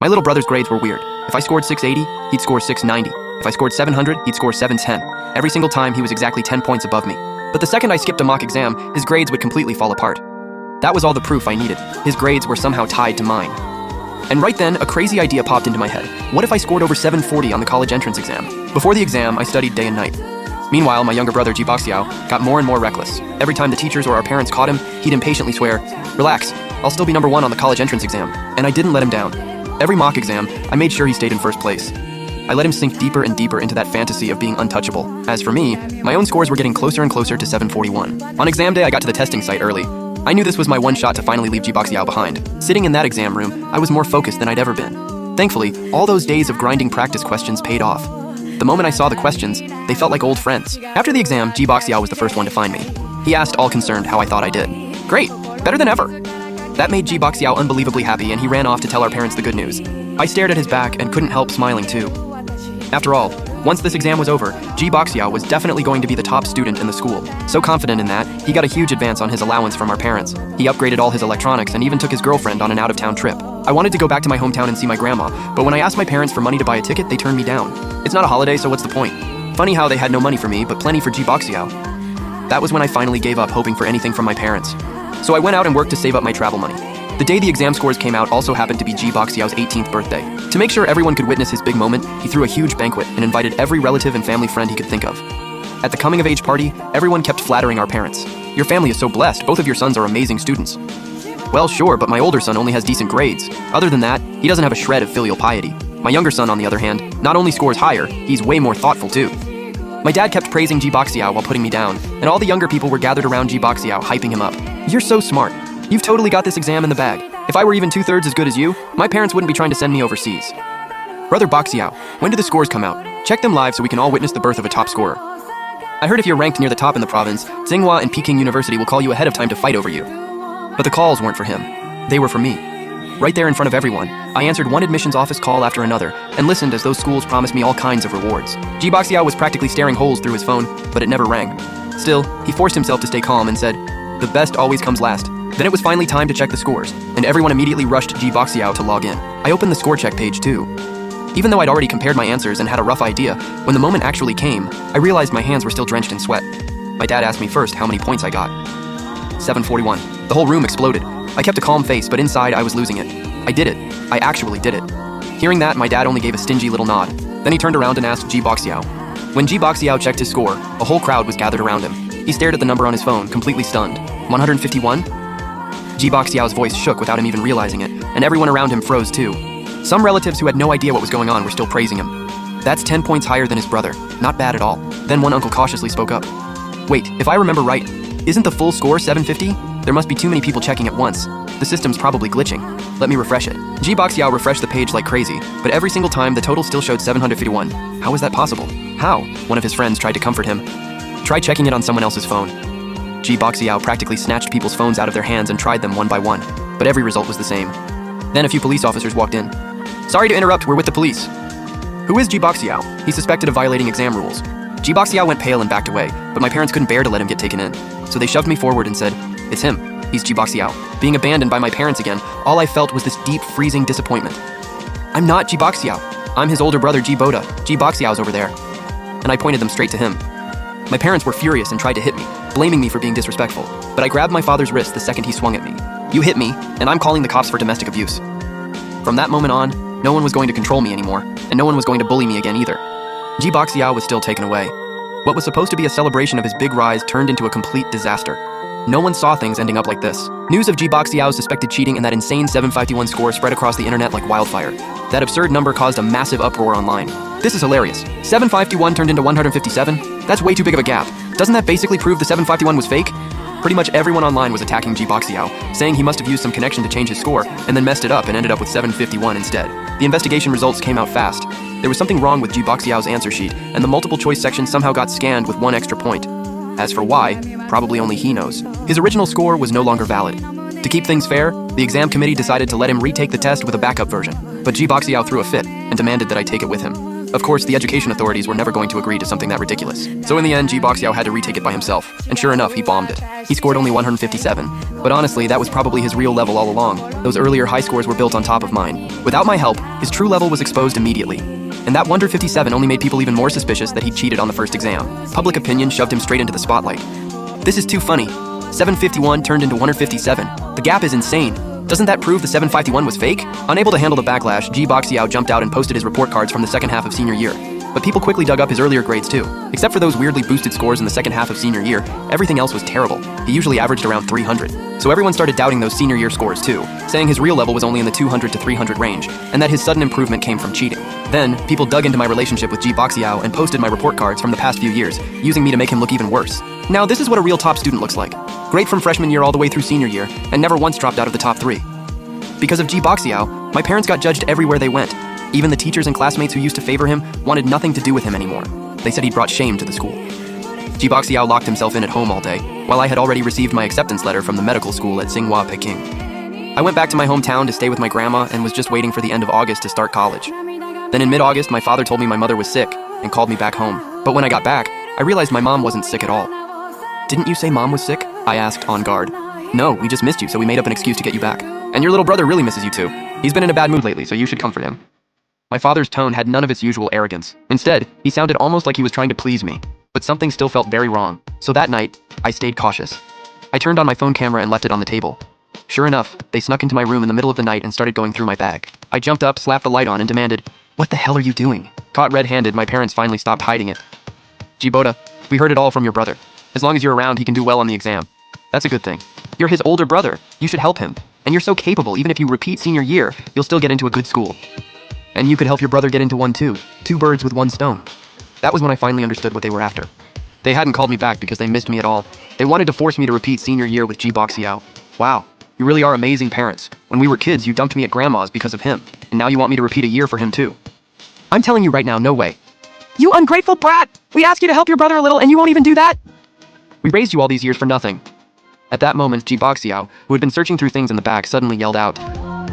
My little brother's grades were weird. If I scored 680, he'd score 690. If I scored 700, he'd score 710. Every single time, he was exactly 10 points above me. But the second I skipped a mock exam, his grades would completely fall apart. That was all the proof I needed. His grades were somehow tied to mine. And right then, a crazy idea popped into my head. What if I scored over 740 on the college entrance exam? Before the exam, I studied day and night. Meanwhile, my younger brother, Ji Boxiao, got more and more reckless. Every time the teachers or our parents caught him, he'd impatiently swear, "Relax, I'll still be number 1 on the college entrance exam." And I didn't let him down. Every mock exam, I made sure he stayed in first place. I let him sink deeper and deeper into that fantasy of being untouchable. As for me, my own scores were getting closer and closer to 741. On exam day, I got to the testing site early. I knew this was my one shot to finally leave Ji Boxiao behind. Sitting in that exam room, I was more focused than I'd ever been. Thankfully, all those days of grinding practice questions paid off. The moment I saw the questions, they felt like old friends. After the exam, Ji Boxiao was the first one to find me. He asked, all concerned, how I thought I did. "Great, better than ever." That made Ji Boxiao unbelievably happy, and he ran off to tell our parents the good news. I stared at his back and couldn't help smiling too. After all, once this exam was over, Ji Boxiao was definitely going to be the top student in the school. So confident in that, he got a huge advance on his allowance from our parents. He upgraded all his electronics and even took his girlfriend on an out-of-town trip. I wanted to go back to my hometown and see my grandma, but when I asked my parents for money to buy a ticket, they turned me down. It's not a holiday, so what's the point? Funny how they had no money for me, but plenty for Ji Boxiao. That was when I finally gave up hoping for anything from my parents. So I went out and worked to save up my travel money. The day the exam scores came out also happened to be Ji Boxiao's 18th birthday. To make sure everyone could witness his big moment, he threw a huge banquet and invited every relative and family friend he could think of. At the coming-of-age party, everyone kept flattering our parents. "Your family is so blessed, both of your sons are amazing students." "Well, sure, but my older son only has decent grades. Other than that, he doesn't have a shred of filial piety. My younger son, on the other hand, not only scores higher, he's way more thoughtful too." My dad kept praising Ji Boxiao while putting me down, and all the younger people were gathered around Ji Boxiao, hyping him up. "You're so smart. You've totally got this exam in the bag. If I were even 2/3 as good as you, my parents wouldn't be trying to send me overseas." "Brother Boxiao, when do the scores come out? Check them live so we can all witness the birth of a top scorer. I heard if you're ranked near the top in the province, Tsinghua and Peking University will call you ahead of time to fight over you." But the calls weren't for him. They were for me. Right there in front of everyone, I answered one admissions office call after another and listened as those schools promised me all kinds of rewards. Ji Boxiao was practically staring holes through his phone, but it never rang. Still, he forced himself to stay calm and said, "The best always comes last." Then it was finally time to check the scores, and everyone immediately rushed Ji Boxiao to log in. I opened the score check page too. Even though I'd already compared my answers and had a rough idea, when the moment actually came, I realized my hands were still drenched in sweat. My dad asked me first how many points I got. 741. The whole room exploded. I kept a calm face, but inside I was losing it. I did it. I actually did it. Hearing that, my dad only gave a stingy little nod. Then he turned around and asked Ji Boxiao. When Ji Boxiao checked his score, a whole crowd was gathered around him. He stared at the number on his phone, completely stunned. 151? Ji Boxiao's voice shook without him even realizing it, and everyone around him froze too. Some relatives who had no idea what was going on were still praising him. "That's 10 points higher than his brother. Not bad at all." Then one uncle cautiously spoke up. "Wait, if I remember right, isn't the full score 750? There must be too many people checking at once. The system's probably glitching. Let me refresh it." Ji Boxiao refreshed the page like crazy, but every single time the total still showed 751. How was that possible? How? One of his friends tried to comfort him. "Try checking it on someone else's phone." Ji Boxiao practically snatched people's phones out of their hands and tried them one by one, but every result was the same. Then a few police officers walked in. "Sorry to interrupt, we're with the police." "Who is Ji Boxiao?" He's suspected of violating exam rules. Ji Boxiao went pale and backed away, but my parents couldn't bear to let him get taken in. So they shoved me forward and said, "It's him. He's Ji Boxiao." Being abandoned by my parents again, all I felt was this deep, freezing disappointment. "I'm not Ji Boxiao. I'm his older brother, Ji Boda. Ji Boxiao's over there." And I pointed them straight to him. My parents were furious and tried to hit me, blaming me for being disrespectful. But I grabbed my father's wrist the second he swung at me. "You hit me, and I'm calling the cops for domestic abuse." From that moment on, no one was going to control me anymore, and no one was going to bully me again either. Ji Boxiao was still taken away. What was supposed to be a celebration of his big rise turned into a complete disaster. No one saw things ending up like this. News of Ji Boxiao's suspected cheating and that insane 751 score spread across the internet like wildfire. That absurd number caused a massive uproar online. "This is hilarious. 751 turned into 157? That's way too big of a gap. Doesn't that basically prove the 751 was fake?" Pretty much everyone online was attacking Ji Boxiao, saying he must have used some connection to change his score, and then messed it up and ended up with 751 instead. The investigation results came out fast. There was something wrong with Ji Boxiao's answer sheet, and the multiple choice section somehow got scanned with one extra point. As for why, probably only he knows. His original score was no longer valid. To keep things fair, the exam committee decided to let him retake the test with a backup version, but Ji Boxiao threw a fit and demanded that I take it with him. Of course, the education authorities were never going to agree to something that ridiculous. So in the end, Ji Boxiao had to retake it by himself. And sure enough, he bombed it. He scored only 157. But honestly, that was probably his real level all along. Those earlier high scores were built on top of mine. Without my help, his true level was exposed immediately. And that 157 only made people even more suspicious that he'd cheated on the first exam. Public opinion shoved him straight into the spotlight. This is too funny. 751 turned into 157. The gap is insane. Doesn't that prove the 751 was fake? Unable to handle the backlash, Ji Boxiao jumped out and posted his report cards from the second half of senior year. But people quickly dug up his earlier grades too. Except for those weirdly boosted scores in the second half of senior year, everything else was terrible. He usually averaged around 300. So everyone started doubting those senior year scores too, saying his real level was only in the 200 to 300 range, and that his sudden improvement came from cheating. Then, people dug into my relationship with Ji Boxiao and posted my report cards from the past few years, using me to make him look even worse. Now this is what a real top student looks like. Great from freshman year all the way through senior year, and never once dropped out of the top 3. Because of Ji Boxiao, my parents got judged everywhere they went. Even the teachers and classmates who used to favor him wanted nothing to do with him anymore. They said he brought shame to the school. Ji Boxiao locked himself in at home all day, while I had already received my acceptance letter from the medical school at Tsinghua, Peking. I went back to my hometown to stay with my grandma and was just waiting for the end of August to start college. Then in mid-August, my father told me my mother was sick and called me back home. But when I got back, I realized my mom wasn't sick at all. "Didn't you say mom was sick?" I asked, on guard. "No, we just missed you, so we made up an excuse to get you back. And your little brother really misses you too. He's been in a bad mood lately, so you should comfort him." My father's tone had none of its usual arrogance. Instead, he sounded almost like he was trying to please me. But something still felt very wrong. So that night, I stayed cautious. I turned on my phone camera and left it on the table. Sure enough, they snuck into my room in the middle of the night and started going through my bag. I jumped up, slapped the light on, and demanded, "What the hell are you doing?" Caught red-handed, my parents finally stopped hiding it. "Jibota, we heard it all from your brother. As long as you're around, he can do well on the exam. That's a good thing. You're his older brother. You should help him. And you're so capable, even if you repeat senior year, you'll still get into a good school. And you could help your brother get into one too. 2 birds with 1 stone." That was when I finally understood what they were after. They hadn't called me back because they missed me at all. They wanted to force me to repeat senior year with Ji Boxiao. Wow, you really are amazing parents. When we were kids, you dumped me at grandma's because of him. And now you want me to repeat a year for him too. I'm telling you right now, no way. You ungrateful brat! We asked you to help your brother a little and you won't even do that? We raised you all these years for nothing. At that moment, Ji Boxiao, who had been searching through things in the back, suddenly yelled out,